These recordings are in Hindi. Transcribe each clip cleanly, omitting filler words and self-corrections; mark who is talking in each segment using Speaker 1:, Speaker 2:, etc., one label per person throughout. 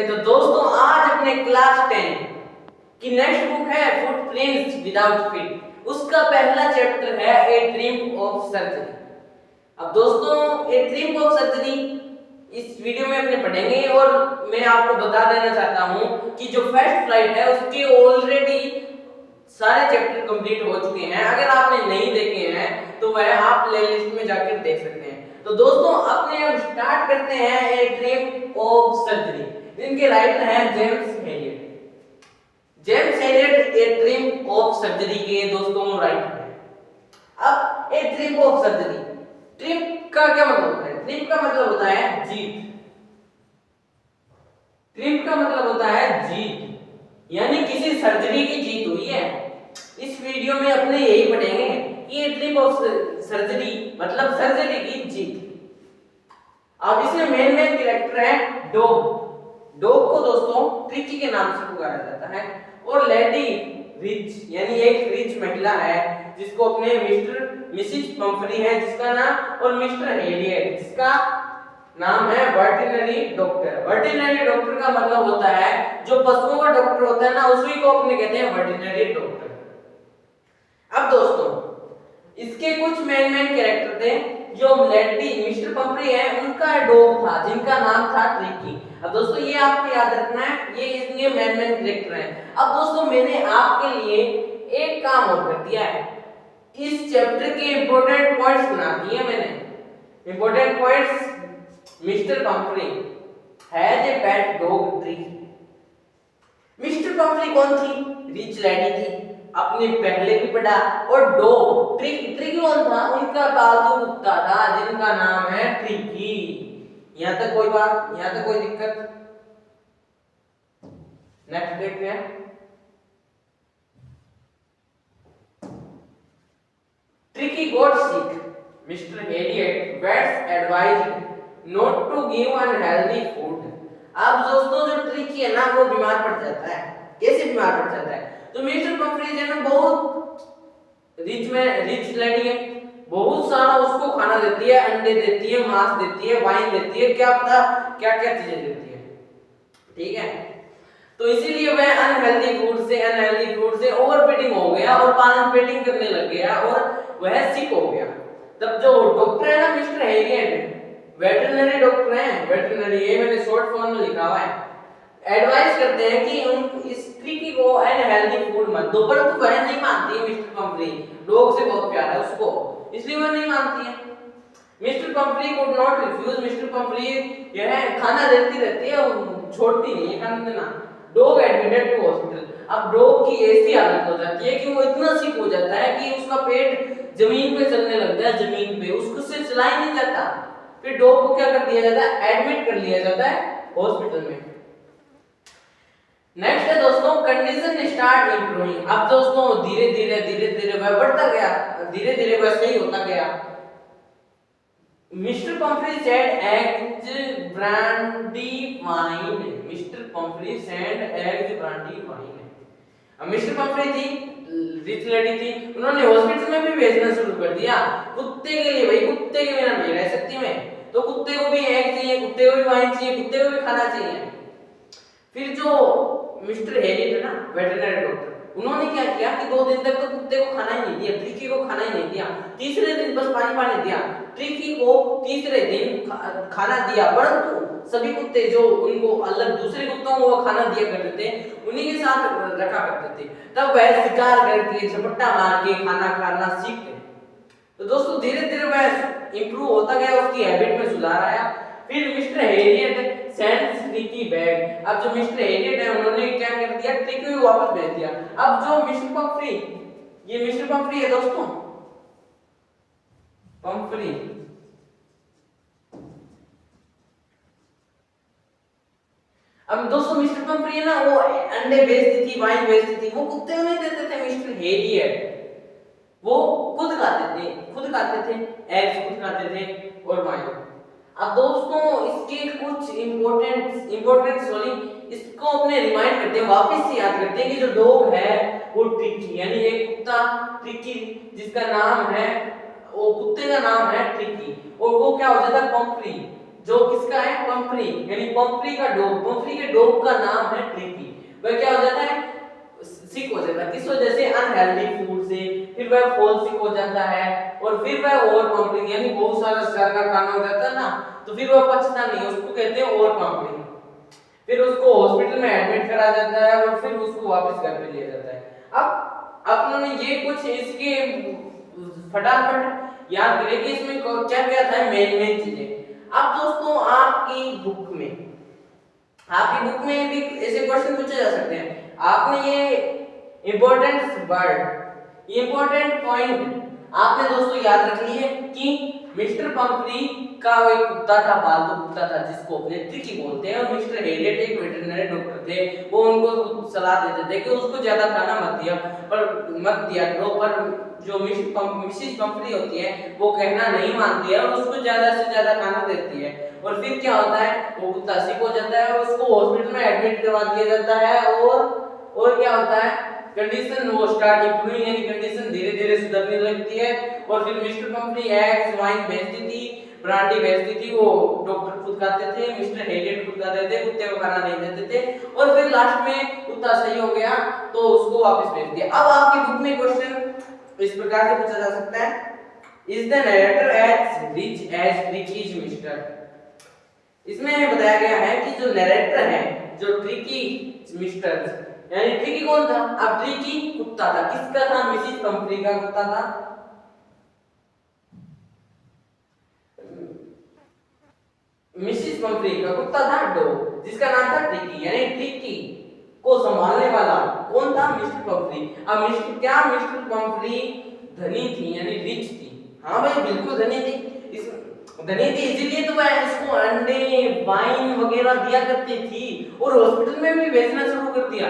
Speaker 1: तो दोस्तों आज अपने क्लास 10 की नेक्स्ट बुक है फुटप्रिंट्स विदाउट फीट, उसका पहला चैप्टर है ए ड्रीम ऑफ सर्जरी। अब दोस्तों ए ड्रीम ऑफ सर्जरी इस वीडियो में अपने पढ़ेंगे और मैं आपको बता देना चाहता हूं कि जो फर्स्ट फ्लाइट है उसके ऑलरेडी सारे चैप्टर कंप्लीट हो चुके हैं। अगर आपने नहीं देखे हैं तो वह आप प्लेलिस्ट में जाकर देख सकते हैं। तो दोस्तों अपने अब स्टार्ट करते हैं ए ड्रीम ऑफ सर्जरी। इनके राइटर हैं James Herriot. James Herriot a dream of surgery के दोस्तों राइटर हैं। अब a dream of surgery, dream का क्या मतलब होता है? ड्रीम का मतलब होता है जीत। ड्रीम का मतलब होता है जीत, यानी किसी सर्जरी की जीत हुई है। इस वीडियो में अपने यही पढ़ेंगे कि ये ड्रीम ऑफ सर्जरी मतलब सर्जरी की जीत। अब इसमें मेन कैरेक्टर है डॉग। डॉग को दोस्तों ट्रिकी के नाम से पुकारा जाता है और लेडी रिच यानी एक रिच महिला है जिसको अपने मिसिज पंफरी है जिसका नाम, और मिस्टर हेलियट जिसका नाम है वेटरनरी डॉक्टर। वेटरनरी डॉक्टर का मतलब होता है जो पशुओं का डॉक्टर होता है ना, उसी को अपने कहते हैं वेटरनरी डॉक्टर। अब दोस्तों इसके कुछ मेन कैरेक्टर थे। जो लेडी मिस्टर पंफरी है उनका डॉग था जिनका नाम था ट्रिकी। अब दोस्तों ये आपको याद रखना है, ये इसके मेन कैरेक्टर हैं। अब दोस्तों मैंने आपके लिए एक काम और कर दिया है, इस चैप्टर के इंपॉर्टेंट पॉइंट्स बना दिए मैंने। Important points, mister Pumphrey has a pet dog Tricki. Mister Pumphrey कौन थी? रिच लेडी थी, अपने पहले भी पढ़ा। और डॉग ट्रिकी कौन था? उनका पालतू कुत्ता था जिनका नाम है ट्रिकी। यहां तक कोई बात, यहां तक कोई दिक्कत? नेक्स्ट देखते हैं। Tricki got sick. Mister Herriot vets advised not to give unhealthy food. अब दोस्तों जो ट्रिकी है ना वो बीमार पड़ जाता है। कैसे बीमार पड़ जाता है? तो मिस्टर पंफरी जो है बहुत रिच लेडी है, बहुत सारा उसको खाना देती है, अंडे देती है, मांस देती है, वाइन देती है, क्या पता क्या क्या चीजें देती है, ठीक है। तो इसीलिए वह अनहेल्दी फूड से ओवरफीडिंग हो गया और पालन पेटिंग करने लग गया और वह सिक हो गया। तब जो डॉक्टर है ना मिस्टर हेलियट, वेटरनरी डॉक्टर हैं, वेटरनरी ये मैंने शॉर्ट फॉर्म में लिखा हुआ है, एडवाइस करते हैं कि उन इस ट्रिकी को अनहेल्दी फूड मत दो। पर तो वह नहीं मानती है। मिस्टर पंफरी डॉग से बहुत प्यार है उसको, इसलिए वह नहीं मानती है। Mister Pumphrey could not refuse. Mister Pumphrey यह खाना देती रहती है, छोड़ती नहीं है खाना देना। Dog admitted to hospital. अब डॉग की ऐसी हालत हो जाती है कि वो इतना सिक हो जाता है कि उसका पेट जमीन पे चलने लगता है, जमीन पे उसको से चला ही नहीं जाता। फिर डॉग को क्या कर दिया जाता है? एडमिट कर लिया जाता है हॉस्पिटल में। नेक्स्ट है दोस्तों कंडीशन स्टार्ट इंप्रूविंग। अब दोस्तों धीरे धीरे वह बढ़ता गया, धीरे धीरे वह सही होता गया। Mister Pumphrey said eggs brandy wine. Mister Pumphrey said eggs brandy wine. अब मिस्टर पंफरी थी रिच लेडी थी, उन्होंने हॉस्पिटल में भी भेजना शुरू कर दिया कुत्ते के लिए। भाई कुत्ते के बिना नहीं रह सकती मैं, तो कुत्ते को भी एग चाहिए, कुत्ते को भी वाइन चाहिए, कुत्ते को भी खाना चाहिए। फिर जो मिस्टर हेलियट है ना वेटरनरी डॉक्टर, उन्होंने क्या किया कि 2 दिन तक तो कुत्ते को खाना ही नहीं दिया, ट्रिकी को खाना ही नहीं दिया। तीसरे दिन बस पानी दिया। ट्रिकी को तीसरे दिन खाना दिया, परंतु सभी कुत्ते जो उनको अलग दूसरे कुत्तों को खाना दिया करते थे उन्हीं के साथ रखा करते थे। तब वह शिकार करके झपट्टा मार के खाना खाना सीख गए। तो दोस्तों धीरे धीरे वह इंप्रूव होता गया, उसकी हैबिट में सुधार आया। फिर मिस्टर हेलियट सेंड्स ट्रिकी बैक। अब जो मिस्टर हेलियट है उन्होंने क्या कर दिया? ट्रिकी को वापस भेज दिया। अब जो मिस्टर पंफरी, ये मिस्टर पंफरी है दोस्तों, पंफरी अब दोस्तों मिस्टर पंफरी है ना वो अंडे बेचती थी, वाइन बेचती थी, वो कुत्ते को नहीं देते थे। मिस्टर हेलियट वो खुद खाते थे एग्स खुद खाते थे और वाइन। अब दोस्तों इसके कुछ इंपॉर्टेंट सॉरी इसको अपने रिमाइंड करते हैं, वापस से याद करते हैं कि जो डॉग है वो ट्रिकी यानी एक कुत्ता ट्रिकी जिसका नाम है, वो कुत्ते का नाम है ट्रिकी, और वो क्या हो जाता है? पंफरी। जो किसका है, पंपरी, यानी पंपरी का डॉग, पंपरी के डॉग का नाम है ट्रिकी। वह क्या हो जाता है, सिक हो जाता है, किस वजह से, अनहेल्दी फूड से, फिर वह फॉल सिक हो जाता है, और फिर वह ओवर पंपरिंग, यानी बहुत सारा शहर का खाना हो जाता है ना, तो फिर वह पचता नहीं, उसको कहते हैं ओवर पंपरिंग। फिर उसको हॉस्पिटल में एडमिट करा जाता है और फिर उसको वापस घर पे लिया जाता है। अब आपने ये कुछ इसके फटाफट याद करें कि इसमें क्या क्या था, मेन चीजें। अब दोस्तों आपकी बुक में भी ऐसे क्वेश्चन पूछे जा सकते हैं। आपने ये इंपॉर्टेंट वर्ड, इंपॉर्टेंट पॉइंट आपने दोस्तों याद रख ली है कि मिस्टर पंपरी का एक कुत्ता था, पालतू कुत्ता था जिसको अपने ट्रिकी बोलते हैं, और मिस्टर हेरियट एक वेटरनरी डॉक्टर थे, वो उनको सलाह देते थे कि उसको ज्यादा खाना मत दिया करो, पर जो मिसिस पंपरी होती है वो कहना नहीं मानती है और उसको ज्यादा से ज्यादा खाना देती है, और फिर क्या होता है, वो कुत्ता सिक हो जाता है और उसको हॉस्पिटल में एडमिट करवा दिया जाता है, और क्या होता है, कंडीशन वो स्टार्ट इंप्रूविंग, यानी कंडीशन धीरे धीरे सुधरने लगती है, और फिर मिस्टर पंपरी एग्स वाइन बेचती थी, ब्रांडी बेचती थी, वो डॉक्टर खुद खाते थे, मिस्टर हेरियट खुद खाते थे, कुत्ते को खाना नहीं देते थे, और फिर लास्ट में कुत्ता सही हो गया तो उसको वापस भेज दिया। अब आपकी बुक में क्वेश्चन इस प्रकार से पूछा जा सकता है, is the narrator as rich as tricky mister. इसमें बताया गया है कि जो नरेटर है, जो ट्रिकी मिस्टर, यानी ट्रिकी कौन था, अब ट्रिकी कुत्ता था, किसका था, मिसिस पंपरी का कुत्ता था, मिसिस पंपरी का कुत्ता था डॉग, जिसका नाम था ट्रिकी, यानी ट्रिकी को संभालने वाला कौन था, मिस्टर पंपरी। अब मिस्टर पंपरी धनी थी, यानी रिच थी, हाँ भाई बिल्कुल धनी थी, इसीलिए तो वह इसको अंडे वाइन वगैरह दिया करती थी और हॉस्पिटल में भी बेचना शुरू कर दिया।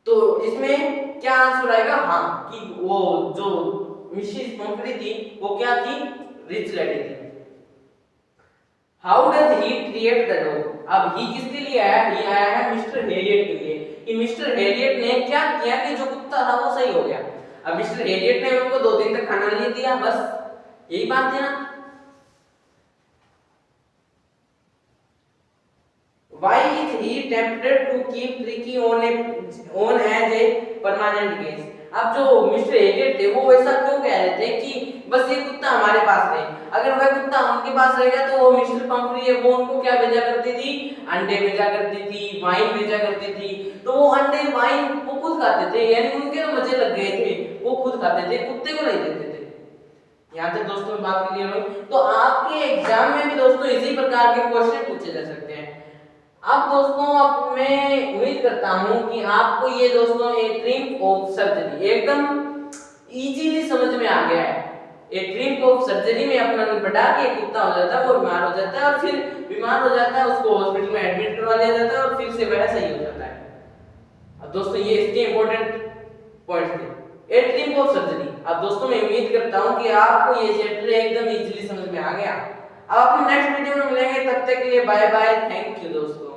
Speaker 1: तो इसमें क्या आंसर आएगा, हाँ, कि वो जो मिसेस पंपरी थी वो क्या थी, रिच लेडी थी। How does he create the dog. अब ही किसके लिए आया, ही आया है मिस्टर हेरियट के लिए, कि मिस्टर हेरियट ने क्या किया कि जो कुत्ता था वो सही हो गया। अब मिस्टर हेरियट ने उनको 2 दिन तक खाना नहीं दिया, बस यही बात है ना। Why is he tempted to keep Tricky on as a permanent guest? अब जो मिस्टर हेरियट थे वो ऐसा क्यों कह रहे थे कि बस ये कुत्ता हमारे पास रहे, अगर वह कुत्ता उनके पास रहेगा तो वो मिस्टर पंपरी है वो उनको क्या भेजा करती थी, अंडे भेजा करती थी, वाइन भेजा करती थी, तो वो अंडे वाइन वो खुद खाते थे, यानी उनके तो मजे लग गए थे, वो खुद खाते थे, कुत्ते को नहीं देते थे। यहाँ तक दोस्तों बात क्लियर हुई। तो आपके एग्जाम में भी दोस्तों इसी प्रकार के क्वेश्चन पूछे जा सकते हैं। अब दोस्तों अब मैं उम्मीद करता हूं कि आपको ये दोस्तों एक ट्रिक ऑफ सर्जरी एकदम इजीली समझ में आ गया है। एक ट्रिक ऑफ सर्जरी में अपना बढ़ा के कुत्ता हो जाता है, वो बीमार हो जाता है और फिर बीमार हो जाता है, उसको हॉस्पिटल में एडमिट करवा लिया जाता है और फिर से वह सही हो जाता है। अब दोस्तों ये इसके इंपॉर्टेंट पॉइंट्स थे, एक ट्रिक ऑफ सर्जरी। अब दोस्तों मैं उम्मीद करता हूं कि आपको ये चैप्टर एकदम इजीली समझ में आ गया। अब अपने नेक्स्ट वीडियो में मिलेंगे, तब तक के लिए बाय बाय, थैंक यू दोस्तों।